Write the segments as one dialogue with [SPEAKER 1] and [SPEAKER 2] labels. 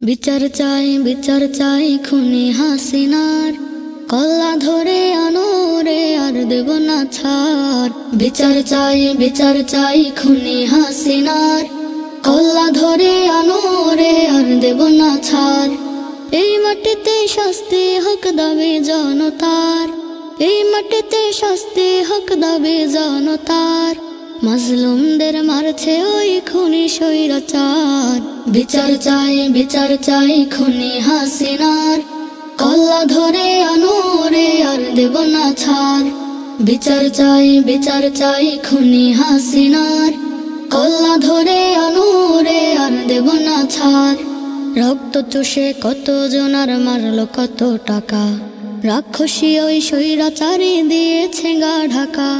[SPEAKER 1] বিচার চাই খুনি হাসিনার কল্লা ধরে আনো রে আর দেব না ছাড়। বিচার চাই খুনি হাসিনার কল্লা ধরে আনো রে আর দেব না ছাড়। এই মাটিতে শাস্তি হক দাবি জনতার, এই মাটিতে শাস্তি হক দাবি জনতার। মাজলুমদের মারছে ওই খুনি স্বৈরাচার। বিচার চাই খুনি হাসিনার কল্লা ধরে আনো রে আর দেব না ছাড়। বিচার চাই খুনি হাসিনার কল্লা ধরে আনো রে আর দেব না ছাড়। রক্ত চষে কত জনার মারলো কত টাকা, রাক্ষসী ওই স্বৈরাচারী দিয়েছে গা ঢাকা।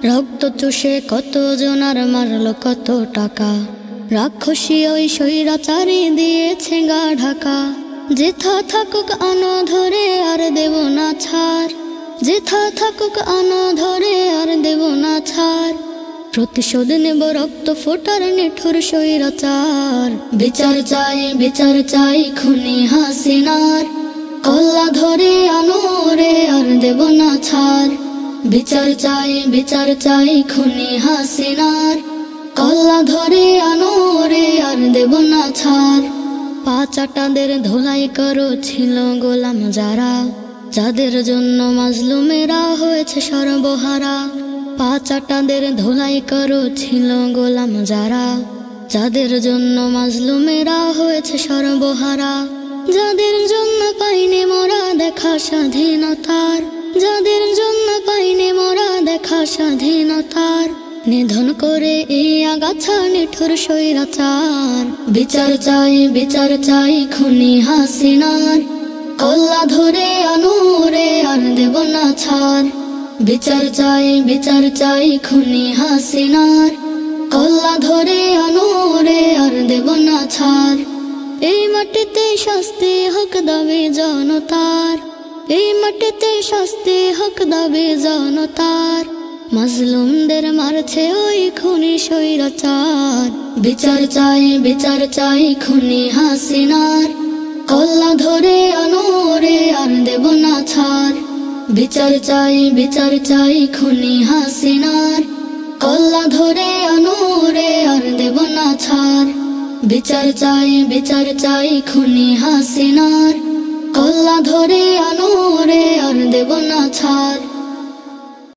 [SPEAKER 1] রক্ত চষে কত জনার মারলো কত টাকা, রাক্ষসী ওই স্বৈরাচারী দিয়েছে গা ঢাকা। যেথা থাকুক আনো ধরে আর দেব না ছাড়, যেথা থাকুক আনো ধরে আর দেব না ছাড়। প্রতিশোধ নেব রক্ত ফোটার নিঠুর স্বৈরাচার। বিচার চাই খুনি হাসিনার কল্লা ধরে আনো রে আর দেব না ছাড়। বিচার চাই খুনি হাসিনার কল্লা ধরে আনো রে আর দেব না ছাড়। পাচাটাদের ধোলাই করো ছিল গোলাম যারা, যাদের জন্য মাজলুমেরা হয়েছে সর্বহারা। পাচাটাদের ধোলাই করো ছিল গোলাম যারা, যাদের জন্য মাজলুমেরা হয়েছে সর্বহারা। যাদের জন্য পাইনি মোরা দেখা স্বাধীনতার, যাদের জন্য পাইনি মোরা দেখা স্বাধীনতার। নিধন করে এই আগাছা নিঠুর স্বৈরাচার। বিচার চাই খুনি হাসিনার কল্লা ধরে আনো রে আর দেব না ছাড়। বিচার চাই খুনি হাসিনার কল্লা ধরে আনো রে আর দেব না ছাড়। এই মাটিতে শাস্তি হক দাবি জনতার, এই মাটিতে শাস্তি হক দাবি জনতার। মাজলুমদের মারছে ওই খুনি স্বৈরাচার। বিচার চাই খুনি হাসিনার কল্লা ধরে আনো রে আর দেব না ছাড়। বিচার চাই খুনি হাসিনার কল্লা ধরে আনো রে আর দেব না ছাড়। বিচার চাই খুনি হাসিনার কল্লা ধরে আনো রে আর দেব না ছাড়।